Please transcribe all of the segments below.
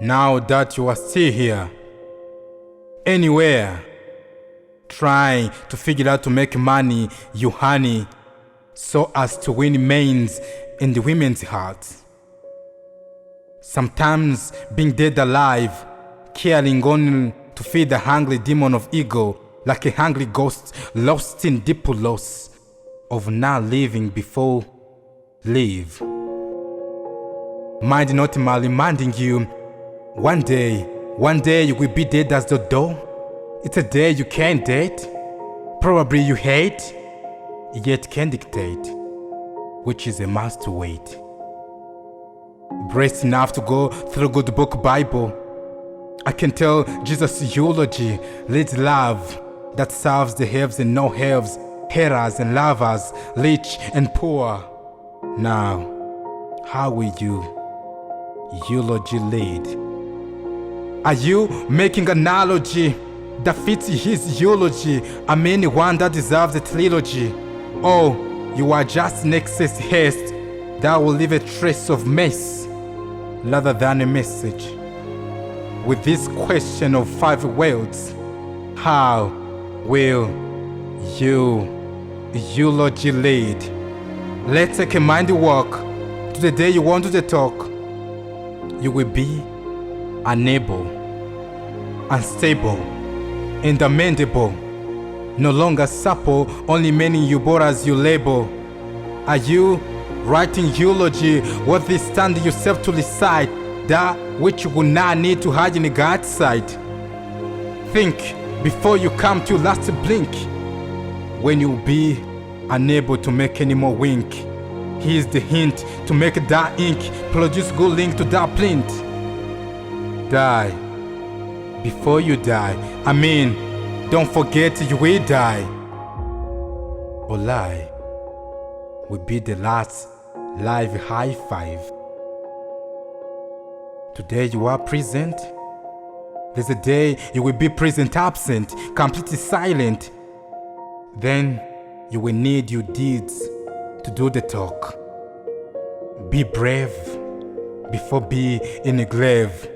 Now that you are still here, anywhere, trying to figure out to make money, you honey, so as to win men's and the women's hearts. Sometimes being dead alive, caring only to feed the hungry demon of ego, like a hungry ghost lost in deep loss of not living before live. Mind not reminding you, one day you will be dead as dodo. It's a day you can't date, probably you hate, yet can dictate, which is a must to wait. Braced enough to go through good book Bible, I can tell Jesus' eulogy leads love that serves the haves and no haves, haters and lovers, rich and poor. Now, how will you eulogy lead? Are you making an analogy that fits his eulogy? I mean one that deserves a trilogy? Or you are just an excess haste that will leave a trace of mess rather than a message? With this question of 5 words, how will you eulogy lead? Let's take a mind walk to the day you want to talk. You will be unable, unstable, and amendable, no longer supple, only meaning you bore as you label. Are you writing eulogy worthy stand yourself to recite that which you will not need to hide in God's sight? Think before you come to your last blink, when you'll be unable to make any more wink. Here's the hint to make that ink produce good link to that print. Die before you die. I mean, don't forget you will die. Or lie will be the last live high five. Today you are present. There's a day you will be present absent, completely silent. Then you will need your deeds to do the talk. Be brave before be in a grave,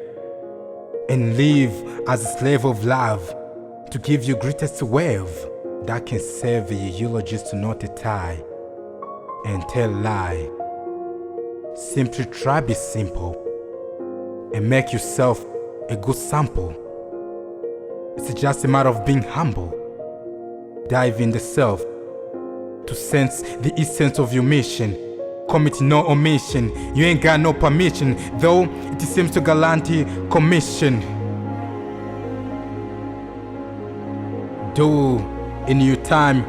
and live as a slave of love to give you greatest wave that can serve a eulogist to not a tie and tell lie. Simply try be simple and make yourself a good sample. It's just a matter of being humble. Dive in the self to sense the essence of your mission. Commit no omission. You ain't got no permission, though it seems to guarantee commission. Do in your time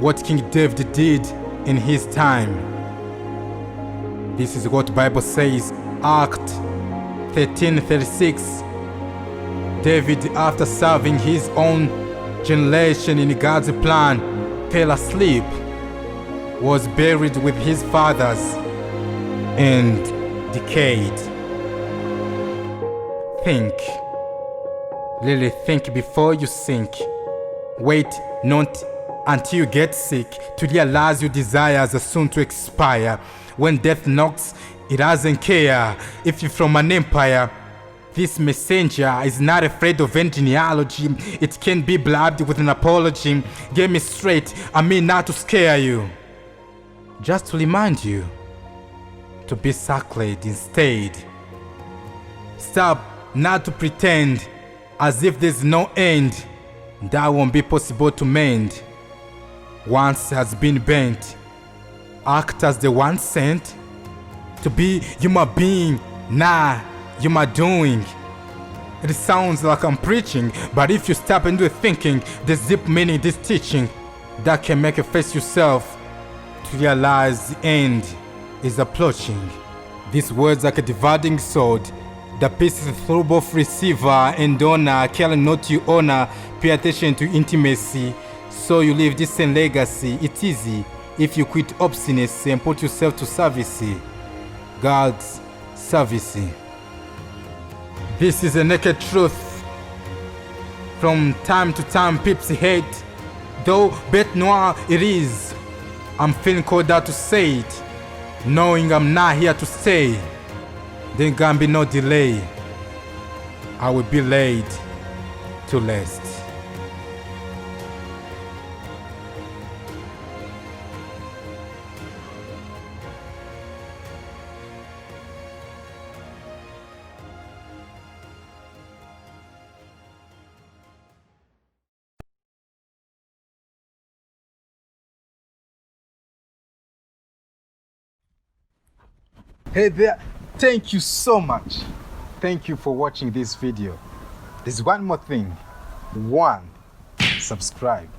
what King David did in his time. This is what Bible says, Act 13:36. David, after serving his own generation in God's plan, fell asleep, was buried with his fathers, and decayed. Think. Really think before you sink. Wait not until you get sick to realize your desires are soon to expire. When death knocks, it doesn't care if you're from an empire. This messenger is not afraid of any genealogy. It can be blabbed with an apology. Get me straight, I mean not to scare you. Just to remind you to be sacred instead. Stop not to pretend as if there's no end. That won't be possible to mend. Once has been bent. Act as the one sent to be human being, nah, human doing. It sounds like I'm preaching, but if you step into thinking, there's deep meaning in this teaching that can make you face yourself to realize the end is approaching. These words like a dividing sword that pierces through both receiver and donor, caring not to honor, pay attention to intimacy, so you leave distant legacy. It's easy if you quit obstinacy and put yourself to service, God's service. This is a naked truth. From time to time peeps hate, though bête noire it is. I'm feeling called out to say it, knowing I'm not here to stay. There can be no delay. I will be laid to rest. Hey there, thank you so much. Thank you for watching this video. There's one more thing. Subscribe.